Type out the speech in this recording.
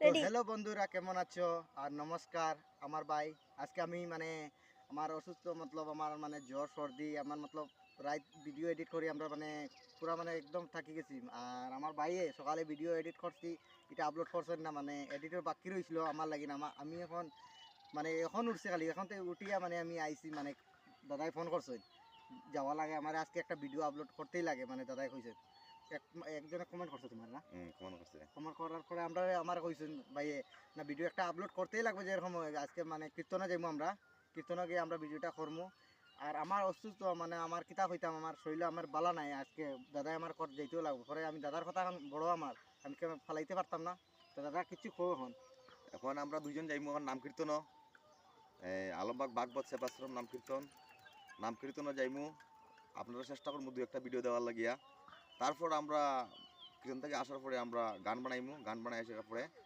Ready. Hello বন্ধুরা, কেমন আছো? আর নমস্কার আমার ভাই। আজকে আমি আমার অসুস্থ মতলব আমার জ্বর সর্দি আমার মতলব রাইত ভিডিও এডিট করি আমরা পুরা একদম থাকি গেছি। আর আমার ভাইয়ে সকালে ভিডিও এডিট করছি, এটা আপলোড করছেন না এডিটর বাকি রয়েছিল আমার লাগি না। আমি এখন এখন উঠছে খালি এখন তো উঠিয়া আমি আইছি দাদাই ফোন করছে যাওয়া লাগে আমার আজকে একটা ভিডিও আপলোড করতেই লাগে দাদাই কইছে একজনে কমেন্ট করছে তোমার না কেমন করছে? কমেন্ট করার পরে আমরা আমার কইছেন ভাইয়ে না ভিডিও একটা আপলোড করতেই লাগবে যে এরকম আজকে কীর্তনে যাইবো আমরা কীর্তনে গিয়ে আমরা ভিডিওটা করবো। আর আমার অসুস্থ আমার কিতাব হইতাম আমার শরীরে আমার বালা নাই আজকে দাদাই আমার কর যেতেও লাগবে পরে আমি দাদার কথা এখন বড় আমি ফালাইতে পারতাম না তো দাদা কিছু খো এখন এখন আমরা দুইজন যাইমু এখন নাম কীর্তন আলমবাগ বাগবত সেবাশ্রম নাম কীর্তন যাইমু। আপনারা চেষ্টা করবো দু একটা ভিডিও দেওয়ার লাগিয়া। তারপর আমরা কীর্তন থেকে আসার পরে আমরা গান বানাইমু, গান বানাই আসার পরে